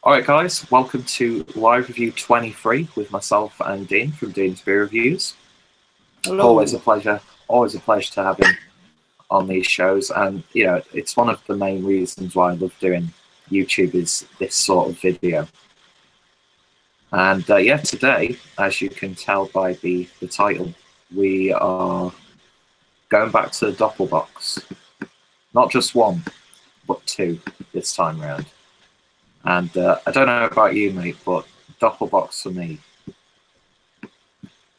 Alright guys, welcome to Live Review 23 with myself and Dean from Dean's Beer Reviews. Hello. Always a pleasure to have him on these shows, and you know, it's one of the main reasons why I love doing YouTube is this sort of video. And yeah, today, as you can tell by the title, we are going back to the Doppelbocks. Not just one, but two this time round. And I don't know about you, mate, but Doppelbocks for me,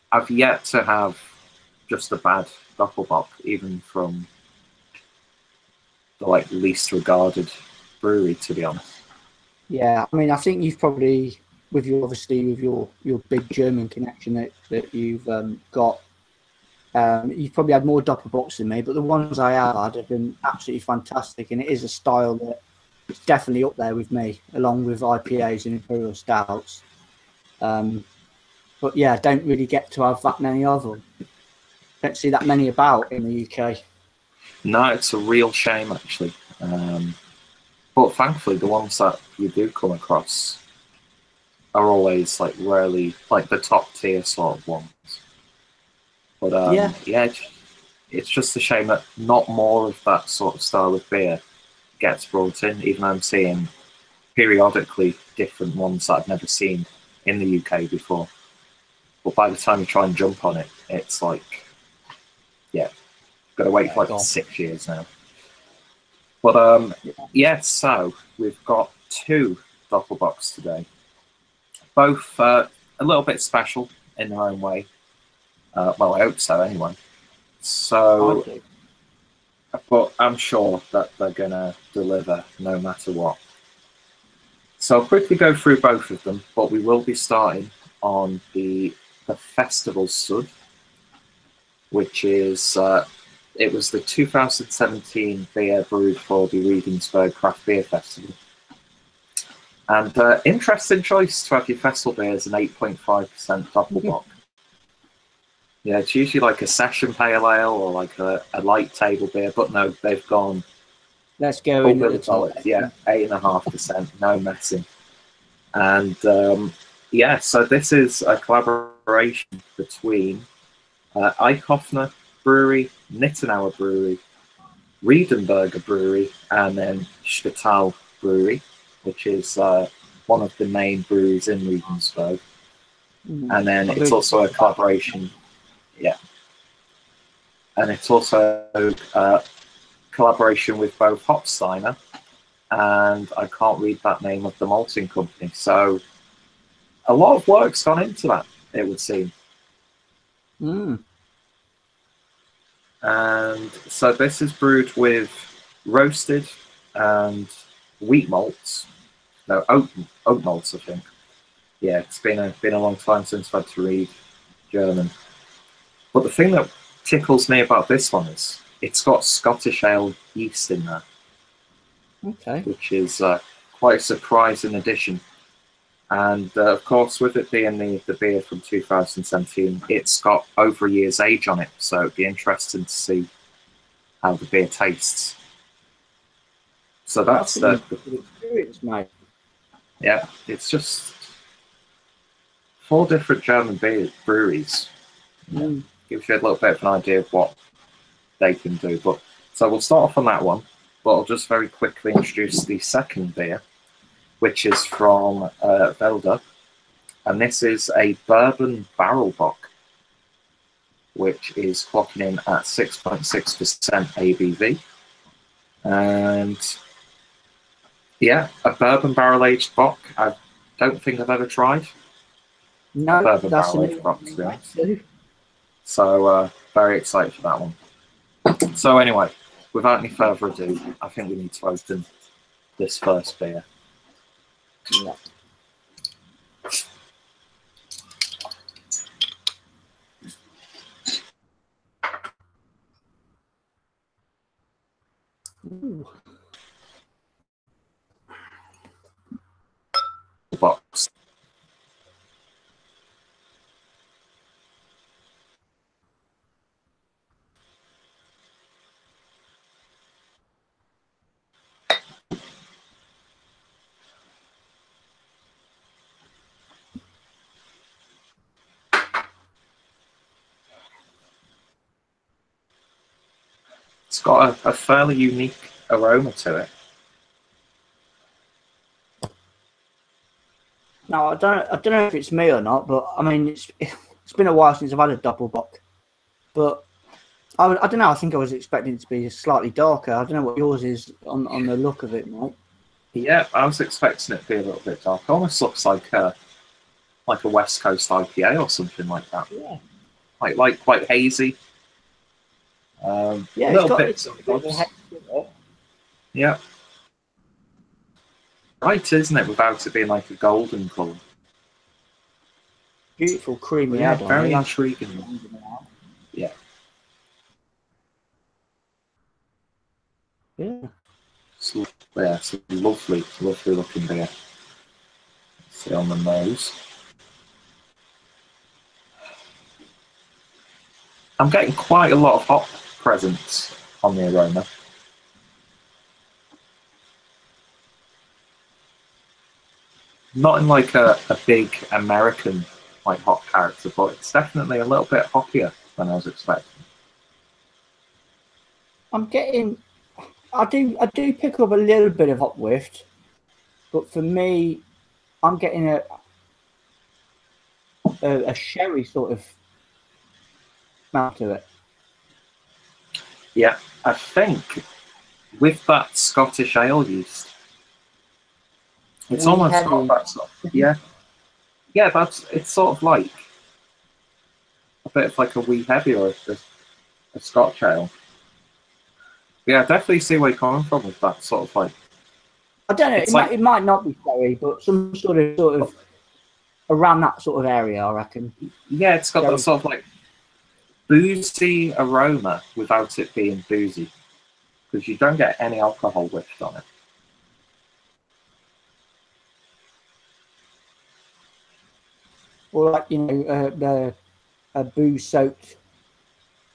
I've yet to have just a bad Doppelbock, even from the least regarded brewery, to be honest. Yeah, I mean, I think you've probably, with your big German connection that you've got, you've probably had more Doppelbocks than me, but the ones I have had have been absolutely fantastic, and it is a style that is definitely up there with me, along with IPAs and Imperial Stouts. But yeah, don't really get to have that many of them. Don't see that many about in the UK. No, it's a real shame, actually. But thankfully, the ones that you do come across are always really the top tier sort of ones. But yeah, it's just a shame that not more of that sort of style of beer gets brought in. Even though I'm seeing periodically different ones that I've never seen in the UK before. But by the time you try and jump on it, it's yeah, got to wait for 6 years now. But yeah, so we've got two Doppelbocks today, both a little bit special in their own way. Well, I hope so, anyway. So, but I'm sure that they're gonna deliver no matter what. So I'll quickly go through both of them, but we will be starting on the Festival Stud, which is it was the 2017 beer brewed for the Regensburg Craft Beer Festival. And interesting choice to have your festival beer as an 8.5% Doppelbock. Yeah, it's usually like a session pale ale or like a light table beer, but no, they've gone. Let's go into the top. Yeah, 8.5%, no messing. And yeah, so this is a collaboration between Eichhofner Brewery, Nittenauer Brewery, Riedenberger Brewery, and then Spital Brewery, which is one of the main breweries in Regensburg. And then it's also a collaboration, yeah. And it's also a collaboration with both Hopsteiner and I can't read that name of the malting company. So a lot of work's gone into that, it would seem. And so this is brewed with roasted and wheat malts. No, oat malts, I think. Yeah, it's been a long time since I've had to read German. But the thing that tickles me about this one is it's got Scottish ale yeast in there. Okay. Which is quite a surprising addition. And of course, with it being the beer from 2017, it's got over a year's age on it, so it'd be interesting to see how the beer tastes. So that's the experience, mate. Yeah, it's just 4 different German breweries. Gives you a little bit of an idea of what they can do. But so we'll start off on that one, but I'll just very quickly introduce the second beer, which is from Velda, and this is a bourbon barrel bock, which is clocking in at 6.6% ABV. And yeah, a bourbon barrel aged bock. I don't think I've ever tried. No, bourbon that's barrel aged bock, to be honest. So very excited for that one. So anyway, without any further ado, I think we need to open this first beer. Yeah. Ooh. Box. got a fairly unique aroma to it. Now I don't know if it's me or not, but I mean it's been a while since I've had a Doppelbock, but I don't know. I think I was expecting it to be slightly darker. I don't know what yours is on the look of it, mate. Yeah, I was expecting it to be a little bit dark. Almost looks like a West Coast IPA or something like that. Yeah, Like quite hazy. yeah, Little it's bits of got a buds. head to it. Yeah. Right, isn't it? Without it being like a golden colour. Beautiful creamy Yeah, head on very it. intriguing. Yeah. Yeah. It's a lovely, lovely looking beer. See on the nose. I'm getting quite a lot of hop presence on the aroma. Not in like a big American like hop character, but it's definitely a little bit hoppier than I was expecting. I'm getting. I do pick up a little bit of hop whiff, but for me, I'm getting a sherry sort of smell to it. Yeah, I think with that Scottish ale yeast, it's almost Heavy. got that sort of, yeah. Yeah, it's sort of like a bit of like a wee heavy or a Scotch ale. Yeah, I definitely see where you're coming from with that sort of like. I don't know. It might not be sherry, but some sort of around that sort of area, I reckon. Yeah, it's got that sort of like boozy aroma without it being boozy, because you don't get any alcohol whiffed on it. Or like the booze-soaked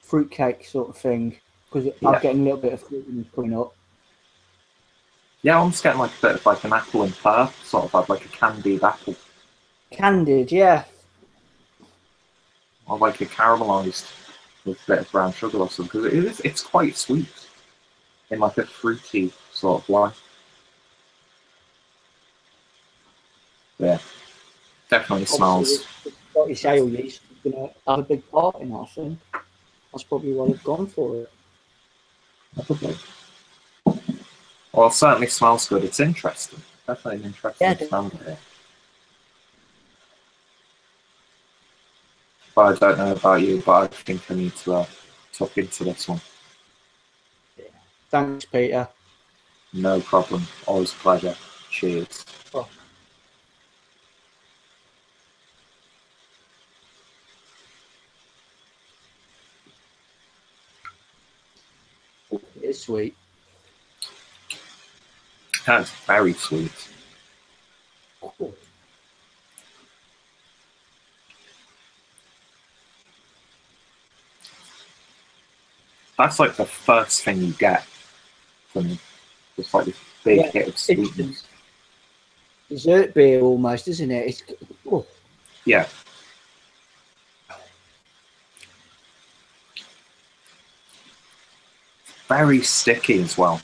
fruitcake sort of thing, because I'm getting a little bit of fruit coming up. Yeah, I'm just getting like a bit of like an apple and pear, sort of like a candied apple. Candied, yeah. Or like a caramelised with a bit of brown sugar or something, because it's quite sweet in like a fruity sort of way. Yeah, definitely smells. The Scottish ale yeast is going to have a big part in that, I think. That's probably why they've gone for it. Probably. Well, it certainly smells good. It's interesting. Definitely an interesting smell here. But I don't know about you, but I think I need to tuck into this one. Thanks, Peter. No problem. Always a pleasure. Cheers. Oh. It's sweet. That's very sweet. Cool. That's like the first thing you get from me. Just like this big hit of sweetness. Dessert beer almost, isn't it? It's Yeah. Very sticky as well.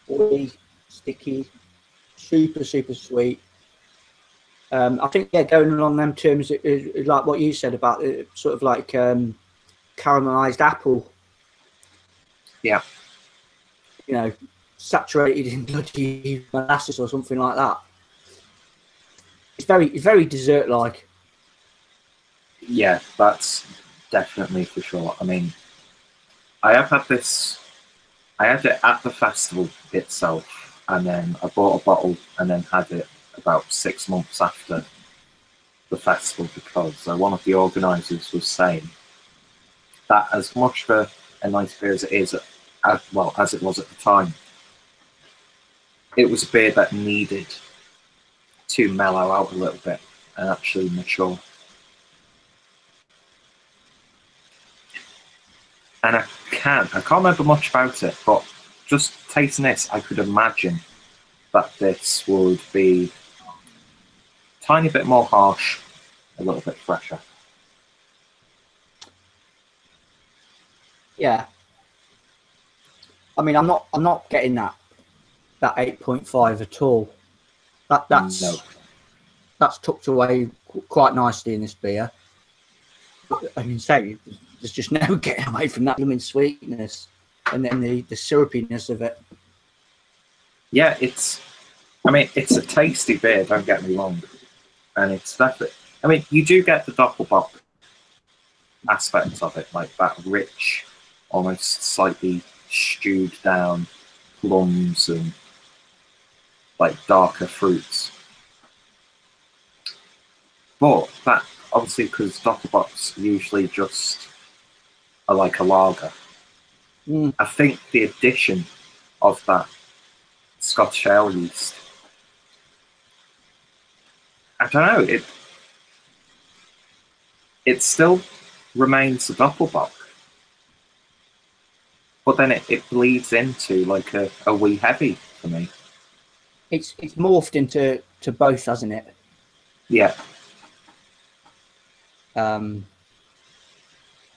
Oily, sticky, super sweet. I think going along them terms is like what you said about it, sort of like caramelized apple. Yeah. You know, saturated in bloody molasses or something like that. It's very dessert like. Yeah, that's definitely for sure. I mean, I have had this. I had it at the festival itself, and then I bought a bottle and then had it about 6 months after the festival, because one of the organisers was saying that as much of a nice beer as it is, as it was at the time, it was a beer that needed to mellow out a little bit and actually mature. And I can't remember much about it, but just tasting this, I could imagine that this would be a tiny bit more harsh, a little bit fresher. Yeah. I mean, I'm not getting that 8.5 at all. That's No. that's tucked away quite nicely in this beer. But, I mean, say there's just no getting away from that blooming sweetness, and then the syrupiness of it. Yeah, I mean, it's a tasty beer. Don't get me wrong, and it's definitely. I mean, you do get the Doppelbock aspect of it, like that rich, almost slightly stewed down plums and like darker fruits. But that obviously because Doppelbocks usually just are like a lager. I think the addition of that Scotch ale yeast, I don't know, it still remains a Doppelbock, but then it bleeds into like a wee heavy for me. It's morphed into both, hasn't it? Yeah.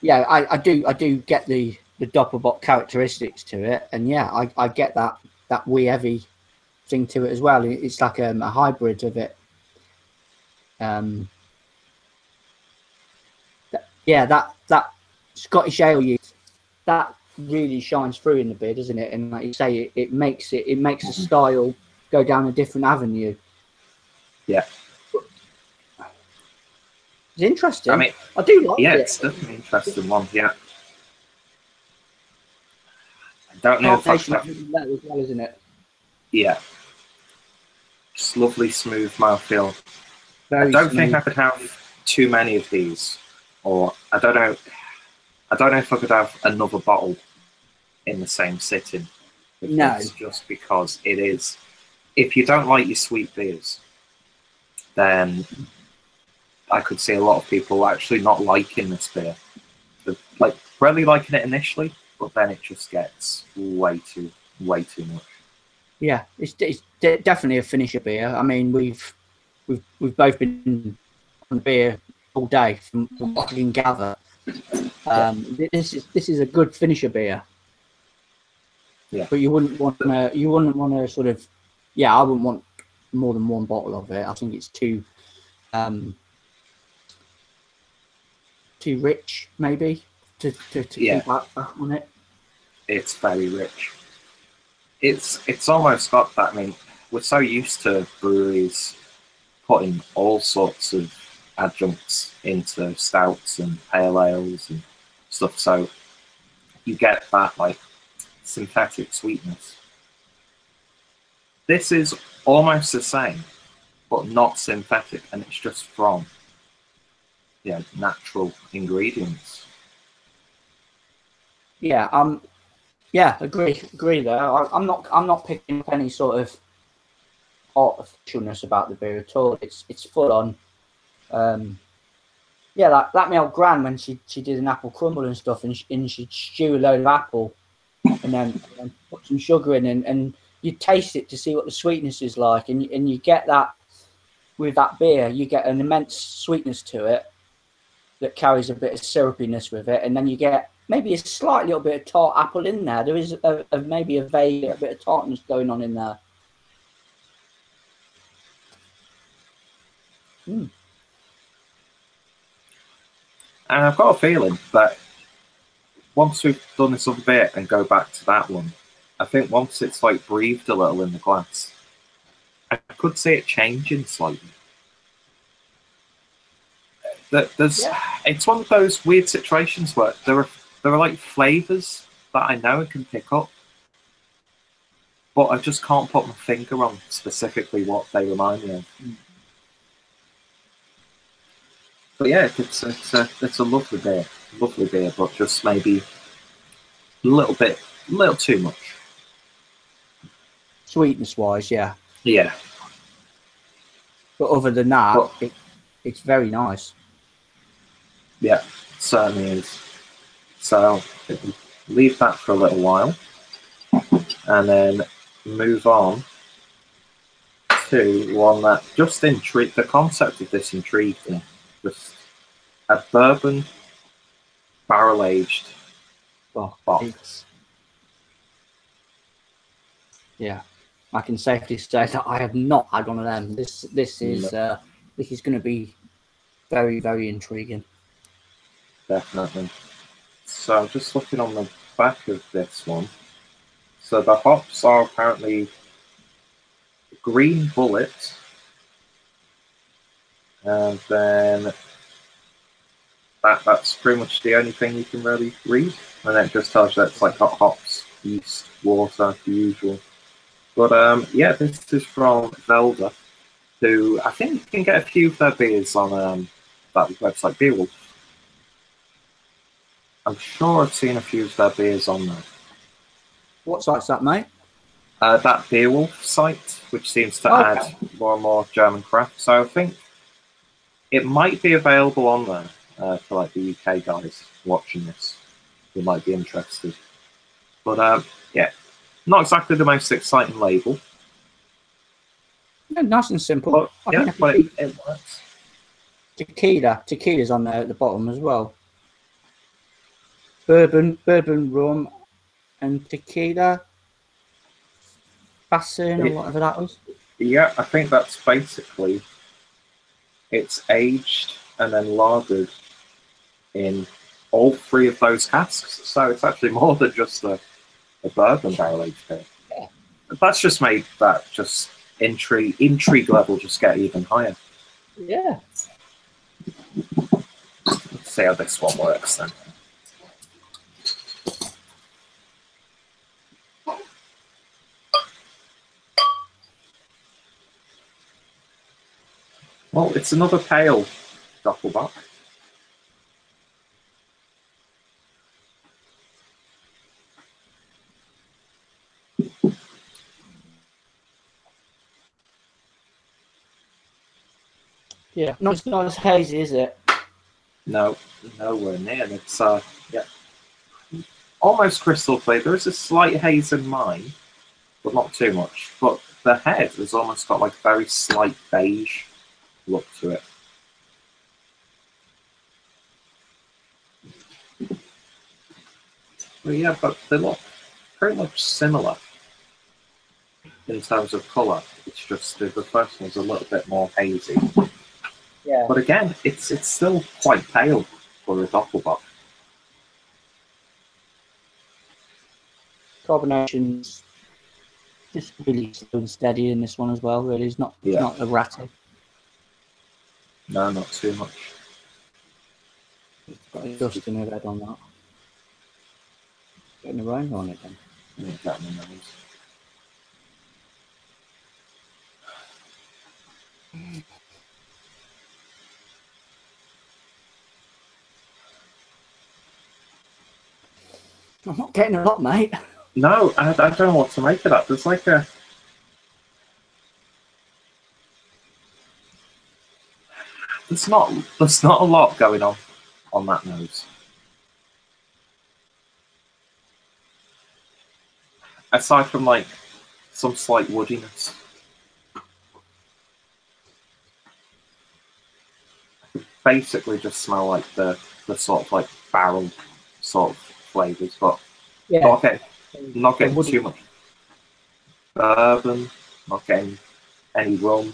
Yeah, I do get the Doppelbock characteristics to it, and yeah, I get that wee heavy thing to it as well. It's like a hybrid of it. That Scottish ale yeast that really shines through in the beer, doesn't it? And like you say, it makes the style go down a different avenue. Yeah. It's interesting. I mean, I do like it. It's definitely an interesting one. Yeah. I don't know if as well, isn't it? Yeah. Just lovely smooth mouthfeel. Very I don't smooth. think I could have too many of these, or I don't know if I could have another bottle in the same sitting. No. Just because it is. If you don't like your sweet beers, then I could see a lot of people actually not liking this beer. They're, like really liking it initially, but then it just gets way too much. Yeah, it's definitely a finisher beer. I mean, we've both been on beer all day from what I can gather. This is a good finisher beer. Yeah. But you wouldn't want to sort of, I wouldn't want more than one bottle of it. I think it's too rich, maybe, to keep up on it. It's very rich. It's almost got that. I mean, we're so used to breweries putting all sorts of adjuncts into stouts and pale ales and stuff, so you get that like synthetic sweetness. This is almost the same, but not synthetic, and it's just from natural ingredients. Agree there. I'm not picking up any sort of artificialness about the beer at all. It's full on. Like my old gran when she did an apple crumble and stuff, and she'd stew a load of apple, and then put some sugar in, and you taste it to see what the sweetness is like, and you get that with that beer. You get an immense sweetness to it that carries a bit of syrupiness with it, and then you get maybe a slight little bit of tart apple in there. There is maybe a bit of tartness going on in there. And I've got a feeling that once we've done this other bit and go back to that one, I think once it's like breathed a little in the glass, I could see it changing slightly. It's one of those weird situations where there are like flavors that I know I can pick up, but I just can't put my finger on specifically what they remind me of. But yeah, it's a lovely beer, but just maybe a little too much. Sweetness wise, yeah. Yeah. But other than that, it's very nice. Yeah, it certainly is. So leave that for a little while, and then move on to one that just intrigued. The concept of this intrigued me. Just a bourbon barrel aged Well, box. Yeah, I can safely say that I have not had one of them. This is going to be very, very intriguing. Definitely. So I'm just looking on the back of this one. So the hops are apparently green bullet, and then that's pretty much the only thing you can really read. And it just tells you that it's like hot hops, yeast, water, the usual. But yeah, this is from Zelda, who I think you can get a few of their beers on that website, Beerwolf. I'm sure I've seen a few of their beers on there. What site's that, mate? That Beerwolf site, which seems to add more and more German craft. So I think it might be available on there for like the UK guys watching this who might be interested. But yeah, not exactly the most exciting label. Yeah, nice and simple. But, yeah, but it works. Tequila's on there at the bottom as well. Bourbon, rum, and tequila. Bassin or whatever that was. Yeah, I think that's basically it's aged and then lagered in all three of those casks. So it's actually more than just a bourbon barrel aged beer. Yeah. That's just made that just intrigue level just get even higher. Yeah. Let's see how this one works then. Well, it's another pale Doppelbock. Yeah. Not as hazy, is it? No, nowhere near. It's yeah, almost crystal clear. There is a slight haze in mine, but not too much. But the head has almost got like a very slight beige look to it. But yeah, but they look pretty much similar in terms of colour. It's just the first one's a little bit more hazy. Yeah. But again, it's still quite pale for a Doppelbock. Carbonation's just really slow and steady in this one as well. Really, it's not erratic. No, not too much. It's got a dust in her head on that. Getting the rain on it then. Yeah, that one knows. I'm not getting a lot, mate. No, I don't know what to make of that. There's like a... There's not a lot going on that nose. Aside from like some slight woodiness. Basically just smell like the sort of like barrel sort of flavours, but Yeah. not getting too much bourbon, not getting any rum.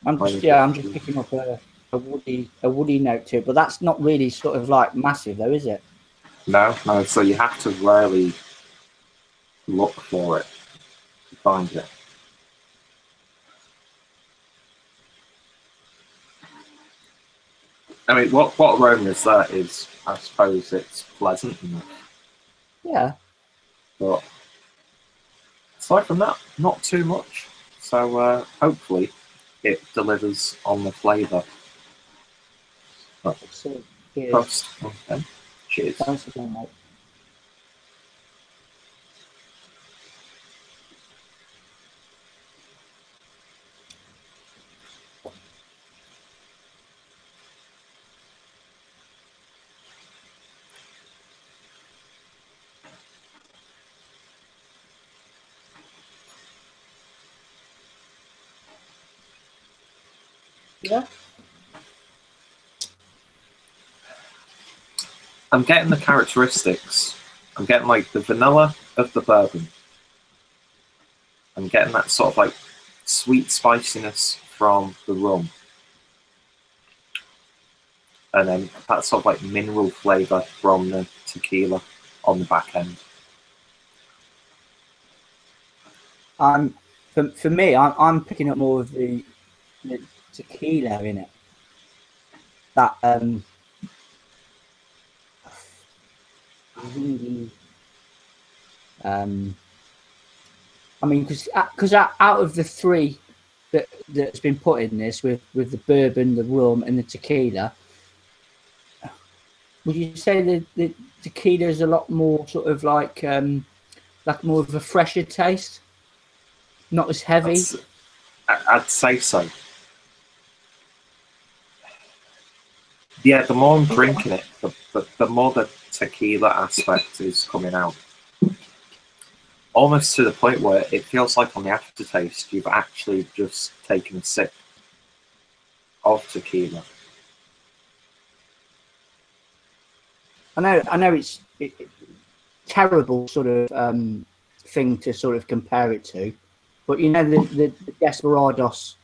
I'm just picking up a woody note to it, but that's not really sort of like massive though, is it? No, so you have to really look for it to find it. I mean, what aroma is that? Is I suppose it's pleasant enough. Yeah. But aside from that, not too much. So hopefully it delivers on the flavour. So, Prost. Okay. Cheers. Thanks again, mate. Yeah. I'm getting the characteristics. I'm getting like the vanilla of the bourbon. I'm getting that sort of like sweet spiciness from the rum. And then that sort of like mineral flavour from the tequila on the back end. For me, I'm picking up more of the tequila in it. That really, I mean, because out of the three that's been put in this with the bourbon, the rum, and the tequila, would you say the tequila is a lot more sort of like more of a fresher taste, not as heavy? I'd say so. Yeah, the more I'm drinking it, the more the tequila aspect is coming out. Almost to the point where it feels like on the aftertaste, you've actually just taken a sip of tequila. I know it's terrible sort of thing to sort of compare it to, but you know the Desperados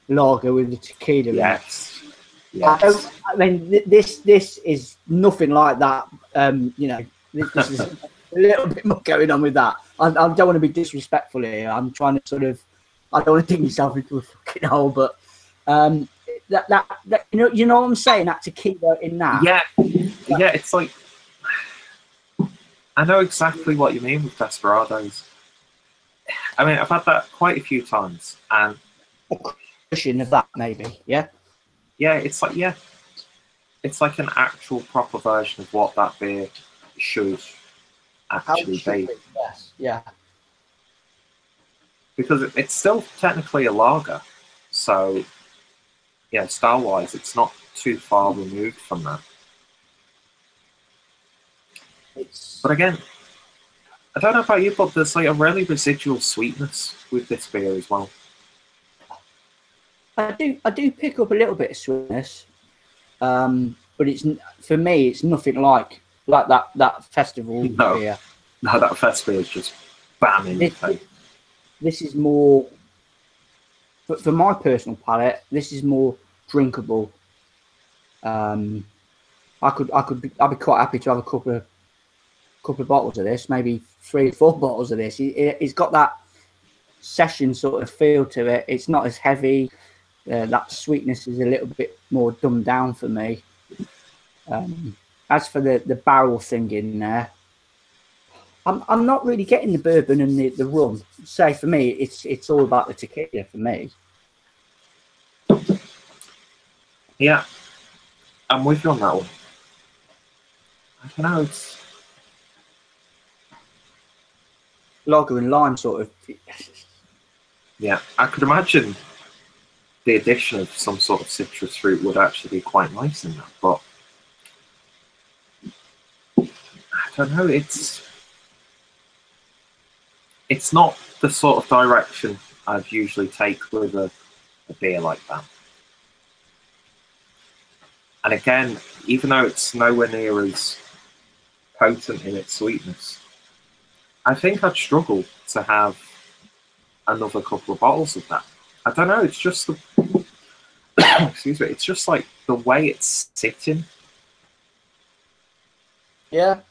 lager with the tequila. Yes. Yes. I mean, this is nothing like that. You know, this is a little bit more going on with that. I don't want to be disrespectful here. I'm trying to sort of, I don't want to dig myself into a fucking hole, but that you know what I'm saying? That tequila in that. Yeah, it's like, I know exactly what you mean with Desperados. I mean, I've had that quite a few times, and a cushion of that maybe, yeah. Yeah, it's like an actual proper version of what that beer should actually be. Yes, yeah. Because it's still technically a lager, so yeah, style-wise, it's not too far removed from that. But again, I don't know about you, but there's like a really residual sweetness with this beer as well. I do pick up a little bit of sweetness, but it's, for me, it's nothing like that festival beer. No, that fest beer is just bam in your face. This is more, but for my personal palate, this is more drinkable. I'd be quite happy to have a couple of bottles of this, maybe 3 or 4 bottles of this. It's got that session sort of feel to it. It's not as heavy. That sweetness is a little bit more dumbed down for me. As for the barrel thing in there, I'm not really getting the bourbon and the rum. Say for me, it's all about the tequila for me. Yeah, I'm with you on that one. I don't know, it's lager and lime sort of. Yeah, I could imagine the addition of some sort of citrus fruit would actually be quite nice in that, but I don't know, it's not the sort of direction I'd usually take with a beer like that. And again, even though it's nowhere near as potent in its sweetness, I think I'd struggle to have another couple of bottles of that. I don't know, it's just the excuse me, it's just like the way it's sitting. Yeah.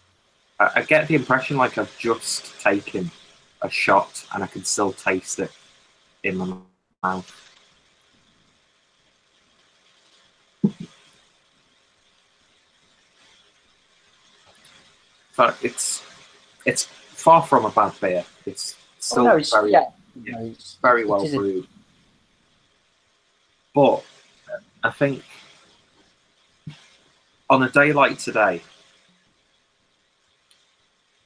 I get the impression like I've just taken a shot and I can still taste it in my mouth. But it's far from a bad beer. It's still very well brewed. But I think on a day like today,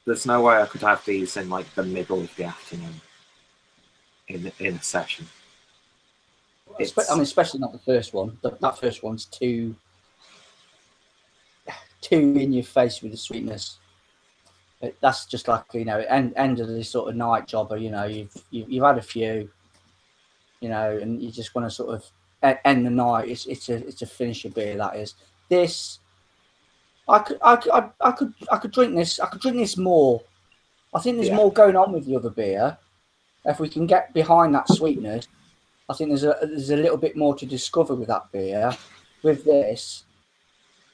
there's no way I could have these in like the middle of the afternoon in a session. I mean, especially not the first one. That first one's too in your face with the sweetness. That's just like, you know, end of this sort of night jobber. You know, you've had a few, you know, and you just want to sort of end the night. It's a finisher beer, that is. This, I could drink this. I could drink this more. I think there's Yeah. more going on with the other beer. If we can get behind that sweetness, I think there's a little bit more to discover with that beer. With this,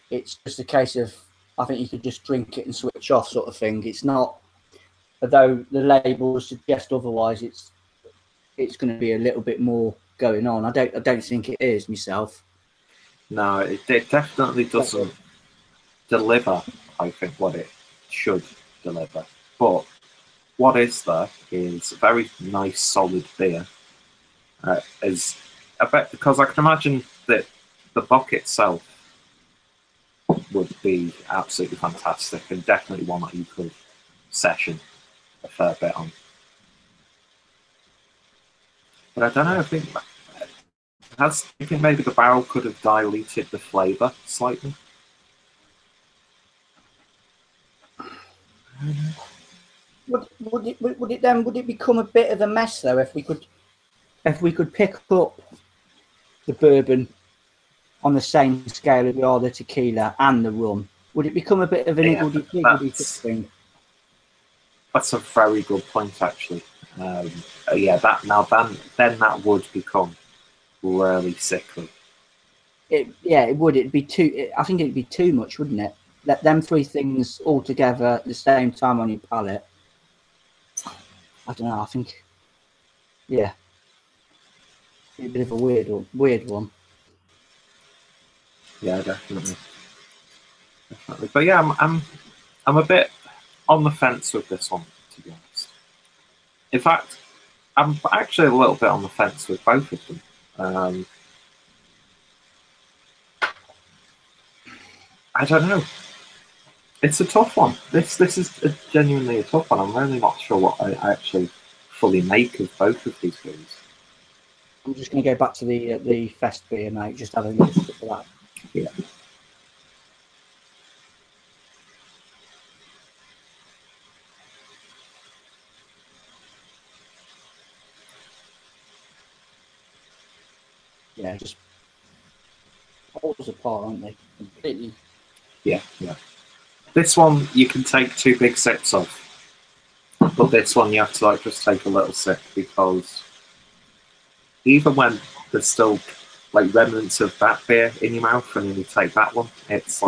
it's just a case of I think you could just drink it and switch off, sort of thing. It's not, although the labels suggest otherwise. It's going to be a little bit more going on. I don't think it is myself. No, it definitely doesn't deliver, I think, what it should deliver. But what is there is a very nice, solid beer. Is a bit, because I can imagine that the bock itself would be absolutely fantastic and definitely one that you could session a fair bit on. But I don't know, I think maybe the barrel could have diluted the flavour slightly. Would it become a bit of a mess though if we could pick up the bourbon on the same scale as we are the tequila and the rum? Would it become a bit of an iggledy-piggledy thing? That's a very good point, actually. Yeah, then that would become really sickly. It would. It'd be too. I think it'd be too much, wouldn't it? Let them three things all together at the same time on your palate. I don't know. I think, yeah, a bit of a weird one. Yeah, definitely. But yeah, I'm a bit on the fence with this one, to be honest. In fact, I'm actually a little bit on the fence with both of them. I don't know. It's a tough one. This is genuinely a tough one. I'm really not sure what I actually fully make of both of these beers. I'm just going to go back to the fest beer, mate. Just have a little sip of that. Yeah. Yeah, just poles apart, aren't they? Completely. Yeah. This one you can take 2 big sips of, but this one you have to just take a little sip, because even when there's still remnants of that beer in your mouth and then you take that one, it's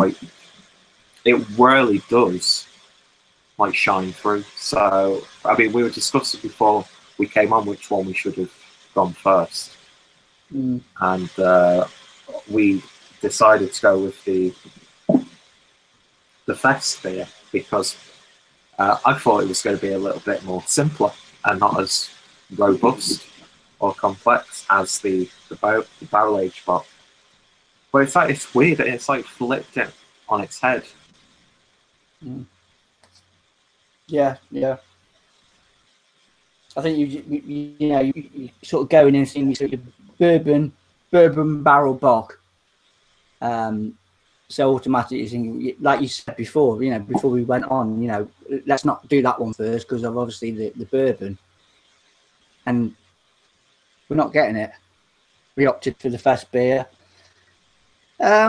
it really does shine through. So I mean, we were discussing before we came on which one we should have gone first, and we decided to go with the fest beer because I thought it was going to be a little bit more simpler and not as robust or complex as the barrel aged bock. But it's weird. It's flipped it on its head. Yeah. I think you sort of go in and see sort of bourbon barrel bock. So automatically, you think, like you said before, before we went on, let's not do that one first because of obviously the bourbon, and we're not getting it. We opted for the fest beer. I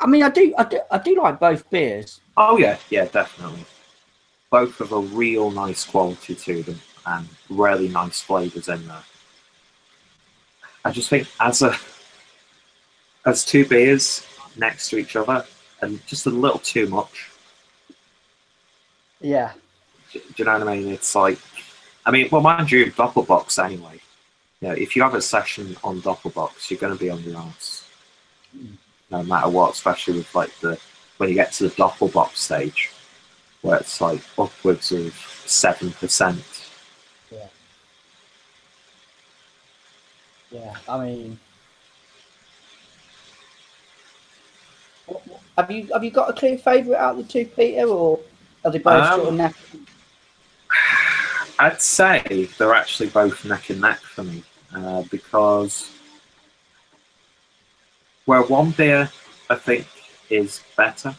mean, I do like both beers. Oh yeah, definitely. Both have a real nice quality to them and really nice flavours in there. I just think as 2 beers next to each other and just a little too much. Yeah. Do you know what I mean? It's well, mind you, Doppelbocks anyway. If you have a session on Doppelbocks, you're going to be on your arse. No matter what, especially with when you get to the Doppelbock stage, where it's upwards of 7%. Yeah, I mean, have you got a clear favourite out of the 2, Peter, or are they both sort of neck? I'd say they're actually both neck and neck for me, because where one beer I think is better,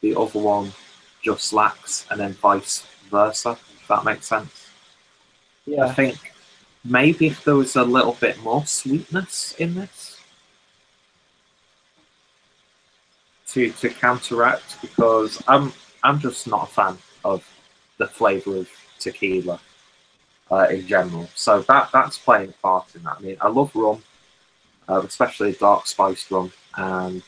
the other one just lacks, and then vice versa, if that makes sense. Yeah. I think maybe if there was a little bit more sweetness in this, to counteract, because I'm just not a fan of the flavour of tequila in general. So that's playing a part in that. I mean, I love rum, especially dark spiced rum, and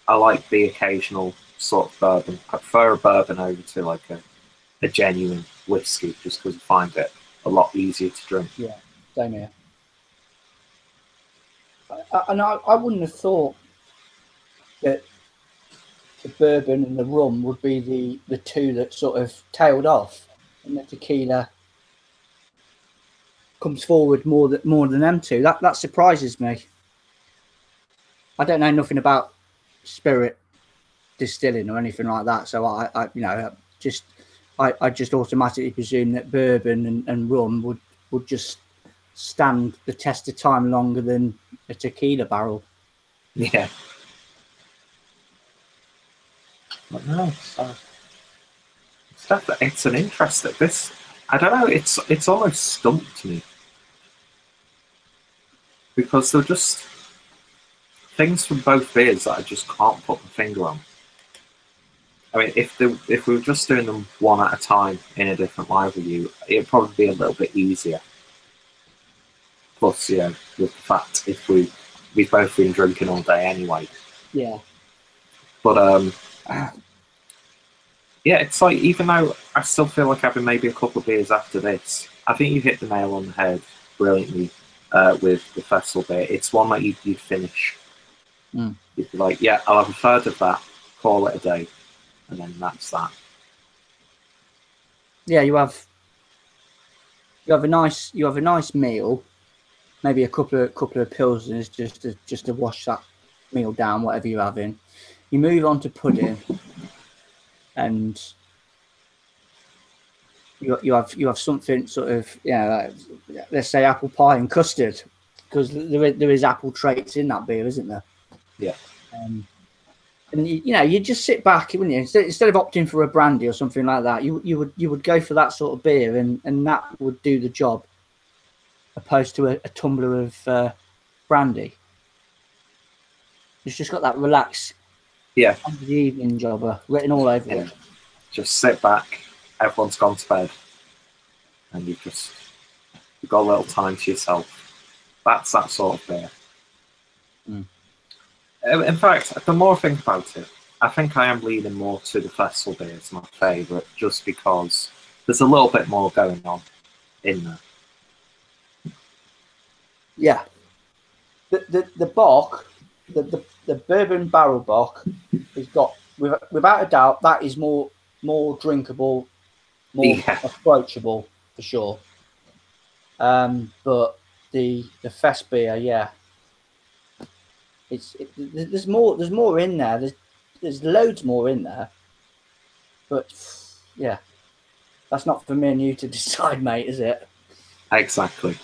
I like the occasional sort of bourbon. I prefer a bourbon over to like a genuine whiskey, just because I find it a lot easier to drink. Yeah, same here. I wouldn't have thought that the bourbon and the rum would be the two that sort of tailed off, and the tequila comes forward more than them two. That surprises me. I don't know nothing about spirit distilling or anything like that, so I just automatically presume that bourbon and rum would just stand the test of time longer than a tequila barrel. Yeah. But no, it's an interesting. I don't know. It's almost stumped me, because they're just things from both beers that I just can't put my finger on. I mean, if we were just doing them one at a time in a different live review, it'd probably be a little bit easier. Plus, with the fact if we've both been drinking all day anyway. Yeah. But yeah, it's like, even though I still feel like having maybe a couple of beers after this, I think you hit the nail on the head brilliantly with the festival beer. It's one that you'd finish. Mm. You'd be like, yeah, I'll have a third of that, call it a day, and then that's that. Yeah, you have a nice meal, maybe a couple of pilsners just to wash that meal down, whatever you're having. You move on to pudding, and you have something sort of, like, let's say apple pie and custard, because there is apple traits in that beer, isn't there? Yeah. And you just sit back, wouldn't you? Instead of opting for a brandy or something like that, you would go for that sort of beer, and that would do the job, opposed to a tumbler of brandy. It's just got that relaxed, Yeah, the evening jobber written all over it. Just sit back, everyone's gone to bed, and you've got a little time to yourself. That's that sort of beer. Mm. In fact, the more I think about it, I think I am leaning more to the festival beer as my favourite, just because there's a little bit more going on in there. Yeah. The bock, the bourbon barrel bock, has got, without a doubt, that is more drinkable, more approachable for sure. But the fest beer, yeah, there's more in there. There's loads more in there. But yeah, that's not for me and you to decide, mate, is it? Exactly.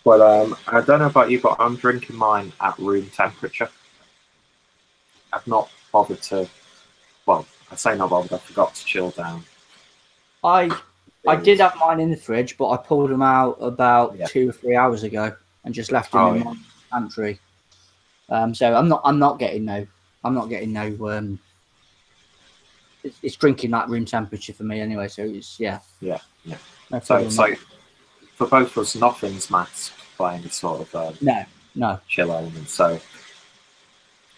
But I don't know about you, but I'm drinking mine at room temperature. I've not bothered to. Well, I say not bothered. I forgot to chill down. I did have mine in the fridge, but I pulled them out about 2 or 3 hours ago and just left them in my pantry. So I'm not getting no. It's drinking that room temperature for me anyway. So it's yeah. No, so it's like, for both of us, nothing's masked by any sort of no chill element. So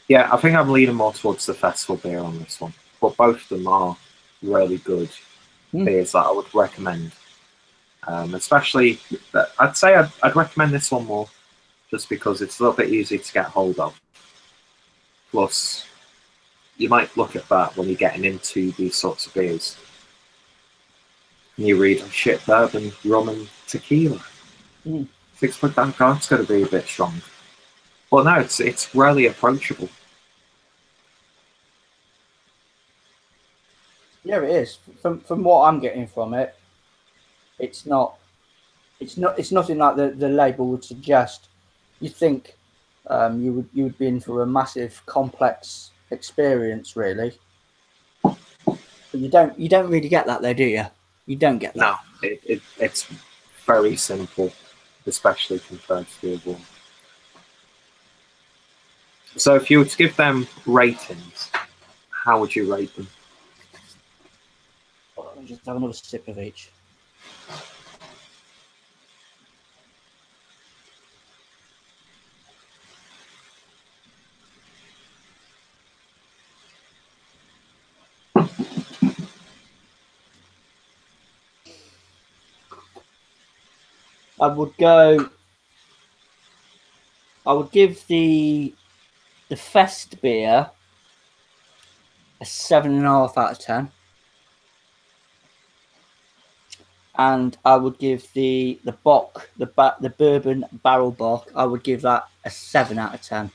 yeah, I think I'm leaning more towards the festival beer on this one. But both of them are really good beers that I would recommend. Especially, I'd say I'd recommend this one more, just because it's a little bit easier to get hold of. Plus, you might look at that when you're getting into these sorts of beers. And you read, shit, bourbon, rum and tequila. 6 damn God's going to be a bit strong. But no, it's really approachable. Yeah, it is. From what I'm getting from it, it's nothing like the label would suggest. You think you would be in for a massive, complex experience, really. But you don't really get that, though, do you? You don't get that. No, it's very simple, especially compared to the other one. So if you were to give them ratings, how would you rate them? Let me just have another sip of each. I would give the Fest beer a 7.5 out of 10. And I would give the Bock, the bourbon barrel Bock, I would give that a 7 out of 10.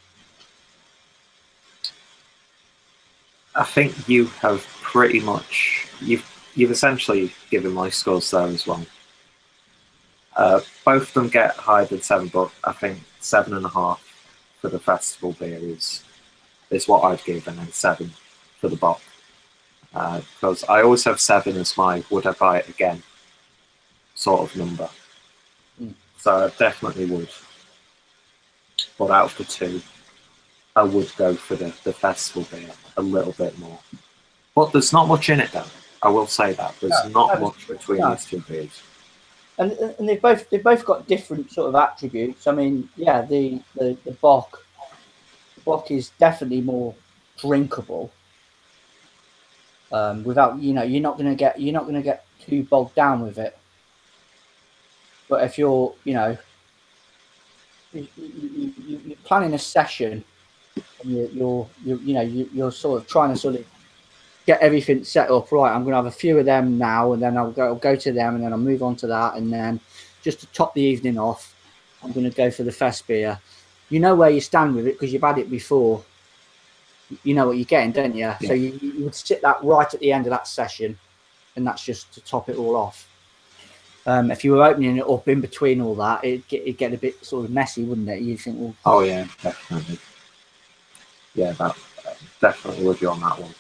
I think you have pretty much you've essentially given my scores there as well. Both of them get higher than 7, but I think 7.5 for the festival beer is what I'd give, and then 7 for the Bock. Because I always have 7 as my would I buy it again sort of number. So I definitely would. But out of the two, I would go for the festival beer a little bit more. But there's not much in it though. I will say that. There's not much between these two beers. And they've both got different sort of attributes. I mean, yeah, the Bock is definitely more drinkable. Without, you know, you're not gonna get too bogged down with it. But if you're, you know, you're planning a session, and you're sort of trying to sort of get everything set up right. I'm going to have a few of them now, and then I'll go to them, and then I'll move on to that, and then just to top the evening off, I'm going to go for the Fest beer. You know where you stand with it because you've had it before. You know what you're getting, don't you? Yeah. So you would sit that right at the end of that session, and that's just to top it all off. If you were opening it up in between all that, it'd get a bit sort of messy, wouldn't it? You think, well, oh yeah, definitely. Yeah, that definitely would be on that one.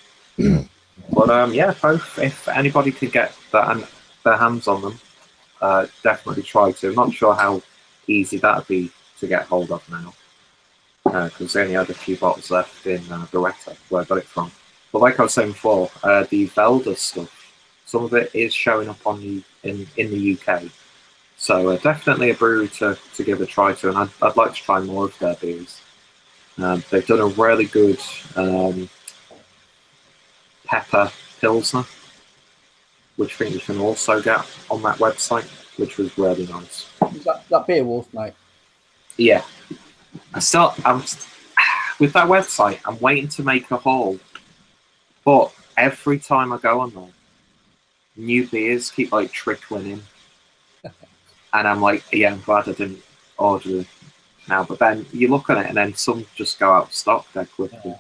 But yeah, both. If anybody could get their hands on them, definitely try to. I'm not sure how easy that'd be to get hold of now, because they only had a few bottles left in Beretta, where I got it from. But like I was saying before, the Velda stuff, some of it is showing up on in the UK. So definitely a brewery to give a try to, and I'd like to try more of their beers. They've done a really good pepper pilsner, which I think you can also get on that website, which was really nice. Is that Beowulf, mate? Yeah. I'm with that website, I'm waiting to make a haul, but every time I go on there, new beers keep like trickling in. And I'm like, yeah, I'm glad I didn't order it now. But then you look at it, and then some just go out of stock dead quickly. Yeah.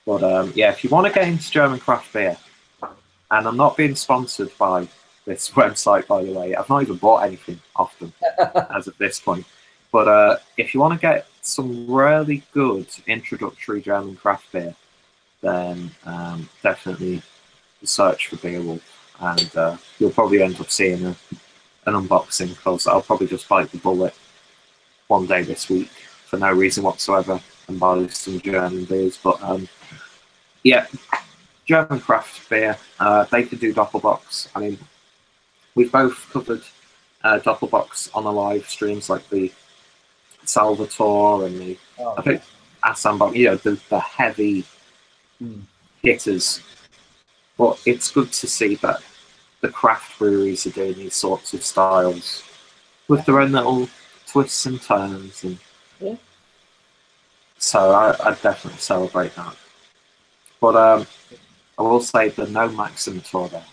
But yeah, if you want to get into German craft beer, and I'm not being sponsored by this website, by the way. I've not even bought anything off them as of this point. But if you want to get some really good introductory German craft beer, then definitely search for Beowulf, and you'll probably end up seeing an unboxing, because I'll probably just bite the bullet one day this week for no reason whatsoever and buy some German beers. But yeah, German craft beer, they can do Doppelbocks. I mean, we've both covered Doppelbocks on the live streams, like the Salvatore and the I think Asambok, you know, the heavy hitters. But it's good to see that the craft breweries are doing these sorts of styles with their own little twists and turns, and so I definitely celebrate that. But I will say the no Maximator there.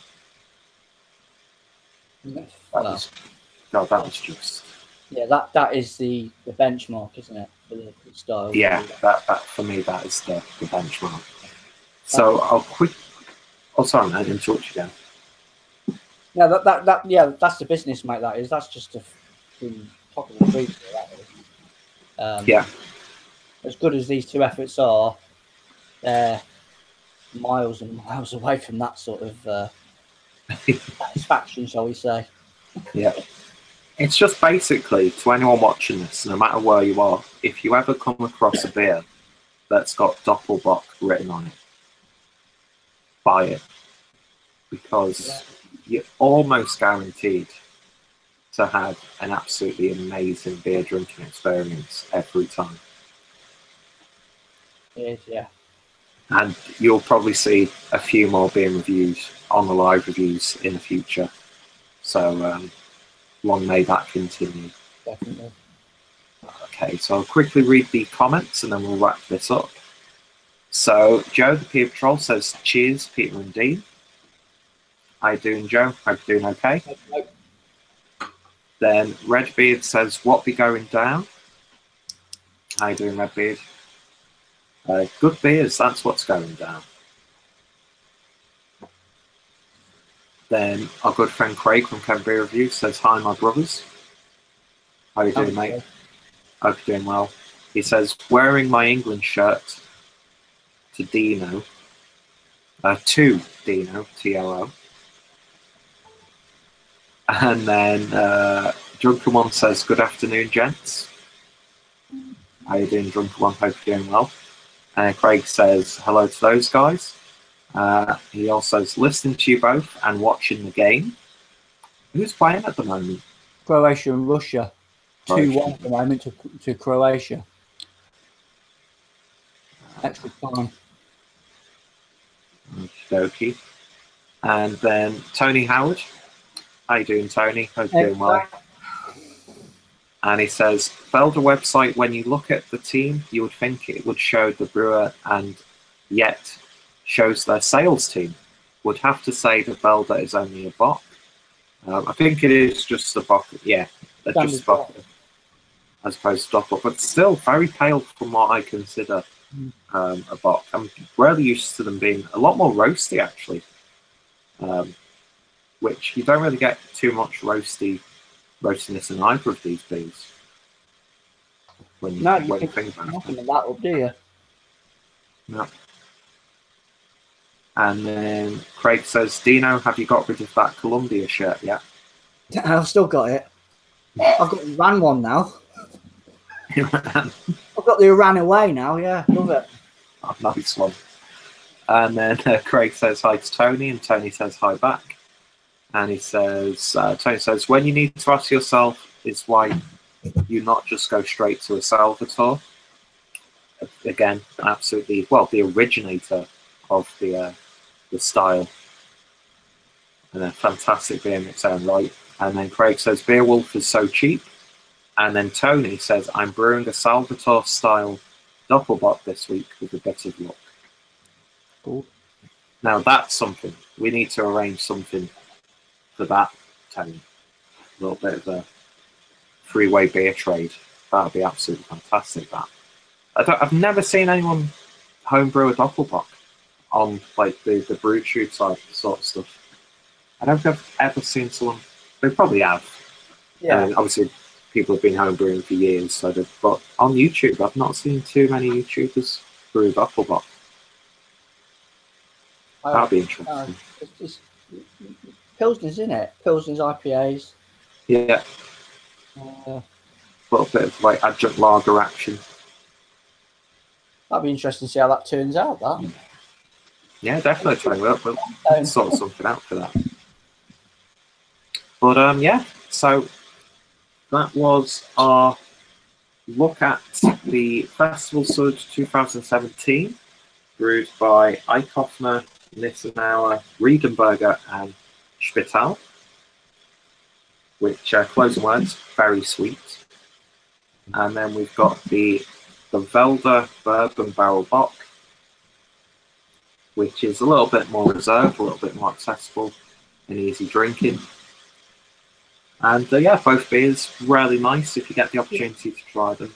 That was just. Yeah, that is the benchmark, isn't it, for the style? Yeah, that for me, that is the benchmark. So I'll quick. Oh, sorry, I didn't talk to you again. No, yeah, that's the business, mate. That's just a top of the tree. Yeah. As good as these two efforts are, they're miles and miles away from that sort of satisfaction, shall we say? Yeah. It's just basically, to anyone watching this, no matter where you are, if you ever come across a beer that's got Doppelbock written on it, buy it, because you're almost guaranteed to have an absolutely amazing beer drinking experience every time. It is, yeah. And you'll probably see a few more beer reviews on the live reviews in the future. So long may that continue. Definitely. Okay, so I'll quickly read the comments and then we'll wrap this up. So Joe, the Peer Patrol, says, cheers, Peter and Dean. How you doing, Joe? Hope you're doing okay. Nope. Then Redbeard says, what be going down? How you doing, Redbeard? Good beers, that's what's going down. Then our good friend Craig from Can Beer Review says, hi, my brothers. How you doing, mate? Hope you're doing well. He says, wearing my England shirt to Dino. To Dino, T-O-O. And then Drunken One says, good afternoon, gents. How you doing, Drunken One? Hope you're doing well. And Craig says, hello to those guys. He also is listening to you both and watching the game. Who's playing at the moment? Croatia and Russia. 2-1 at the moment to Croatia. Extra time. Okie. And then Tony Howard. How you doing, Tony? Hope you're doing well. And he says, Felder website, when you look at the team, you would think it would show the brewer and yet shows their sales team. Would have to say the Felder is only a bot. I think it is just a bot. Yeah, just a bot as opposed to Doppel, but still very pale from what I consider a bot. I'm really used to them being a lot more roasty, actually, which you don't really get too much roastiness in either of these beers. When you think about nothing of that up, do you? No. And then Craig says, Dino, have you got rid of that Columbia shirt yet? I've still got it. I've got the Iran one now. I've got the Iran away now, yeah. Love it. Oh, nice one. And then Craig says hi to Tony, and Tony says hi back. And he says, Tony says, when you need to ask yourself is why you not just go straight to a Salvatore. Again, absolutely, well, the originator of the style. And a fantastic beer in its own right. And then Craig says, Beerwolf is so cheap. And then Tony says, I'm brewing a Salvatore style Doppelbock this week with a bit of luck. Cool. Now that's something. We need to arrange something for that, Tony. A little bit of a freeway beer trade. That would be absolutely fantastic, that. I've never seen anyone homebrew a Doppelbock on like the brew tube side sort of stuff. I don't think I've ever seen someone. They probably have. Yeah. Obviously, people have been homebrewing for years, but on YouTube, I've not seen too many YouTubers brew Doppelbock. That'd be interesting. It's Pilsners, isn't it? Pilsners, IPAs. Yeah. A little bit of like adjunct lager action. That'd be interesting to see how that turns out. That. Yeah, definitely. We'll sort something out for that. But yeah, so that was our look at the Festival Sud 2017, brewed by Eichhoffner, Nissenauer, Riedenberger, and Spital. Which, closing words, very sweet. And then we've got the Velder Bourbon Barrel Bock, which is a little bit more reserved, a little bit more accessible and easy drinking. And yeah, both beers really nice if you get the opportunity to try them.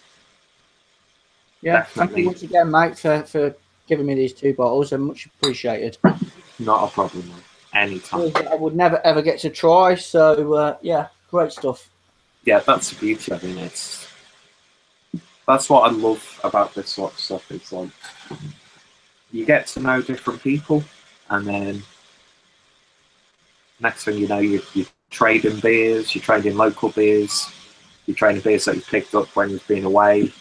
Yeah, thank you once again, mate, for giving me these 2 bottles. They're much appreciated. Not a problem, mate. Anytime. I would never ever get to try, so yeah, great stuff. Yeah, that's the beauty of it. That's what I love about this sort of stuff. It's like you get to know different people, and then next thing you know, you trade in beers, you trade in local beers, you trade in beers that you picked up when you've been away.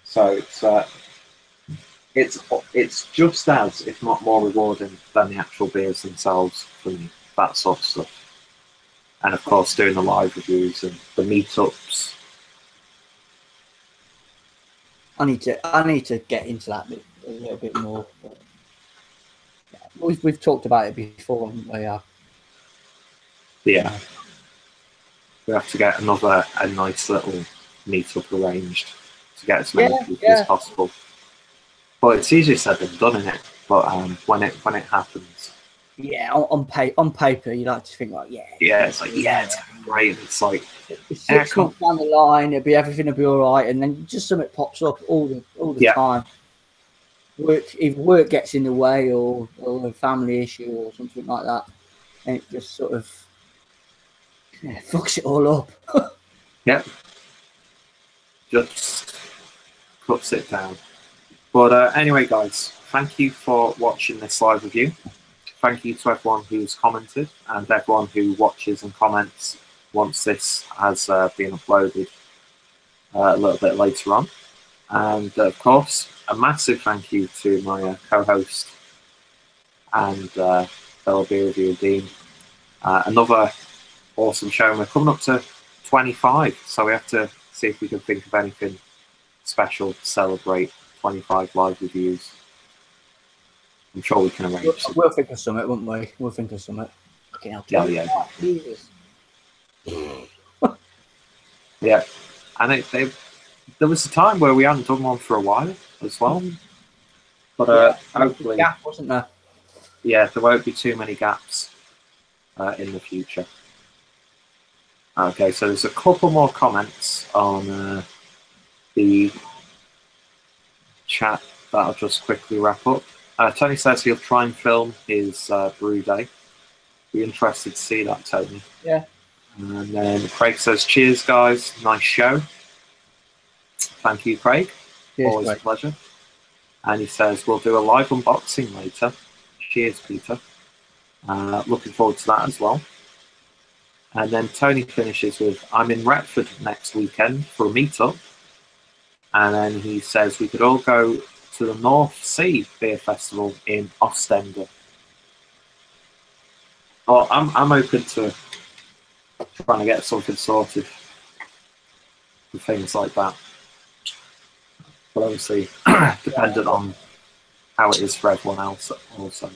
So it's it's just as, if not more rewarding than the actual beers themselves for me, that sort of stuff. And of course, doing the live reviews and the meetups. I need to get into that a little bit more. We've talked about it before, haven't we? Yeah. We have to get a nice little meetup arranged to get as many people as possible. But it's easier said than done, isn't it? But when it happens, on paper, you like to think like, it's like it's great. It's like 6 months down the line, everything will be all right, and then just something pops up all the time. If work gets in the way, or a family issue, or something like that, and it just sort of fucks it all up. Yep. Just puts it down. But anyway, guys, thank you for watching this live review. Thank you to everyone who's commented and everyone who watches and comments once this has been uploaded a little bit later on. And of course, a massive thank you to my co-host and fellow beer reviewer Dean. Another awesome show, and we're coming up to 25, so we have to see if we can think of anything special to celebrate 25 live reviews. I'm sure we can arrange. We'll think of something, won't we? We'll think of something. Okay, yeah. Yeah, and there was a time where we hadn't done one for a while as well. But hopefully, gap, wasn't there? Yeah, there won't be too many gaps in the future. Okay, so there's a couple more comments on the chat that I'll just quickly wrap up. Tony says he'll try and film his brew day. Be interested to see that, Tony. Yeah. And then Craig says, cheers, guys. Nice show. Thank you, Craig. Cheers, always Craig. a pleasure. And he says, we'll do a live unboxing later. Cheers, Peter. Looking forward to that as well. And then Tony finishes with, I'm in Retford next weekend for a meetup. And then he says, we could all go to the North Sea Beer Festival in Ostend. Oh, I'm open to trying to get something sorted for things like that. But obviously, dependent on how it is for everyone else also.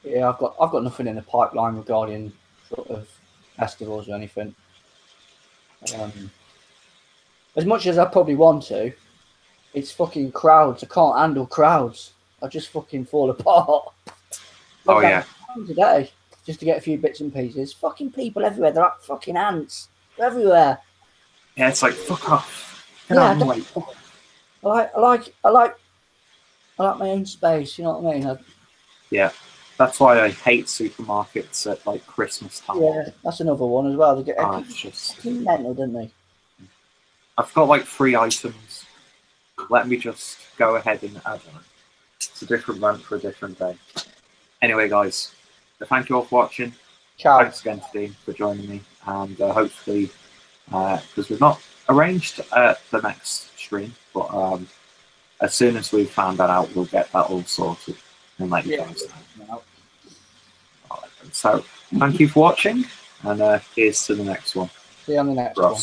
Yeah, I've got nothing in the pipeline regarding sort of festivals or anything. As much as I probably want to, it's fucking crowds. I can't handle crowds. I just fucking fall apart. Oh yeah. Today, just to get a few bits and pieces. Fucking people everywhere. They're like fucking ants. They're everywhere. Yeah, it's like fuck off. Get out of the way. I like my own space. You know what I mean? Yeah. That's why I hate supermarkets at like Christmas time. Yeah, that's another one as well. They get it's just mental, don't they? I've got like 3 items. Let me just go ahead and add them. It's a different rant for a different day. Anyway, guys, thank you all for watching. Ciao. Thanks again to Dean for joining me, and hopefully, because we've not arranged the next stream, but as soon as we've found that out, we'll get that all sorted and let you guys know. All right, so thank you for watching, and here's to the next one. See you on the next one.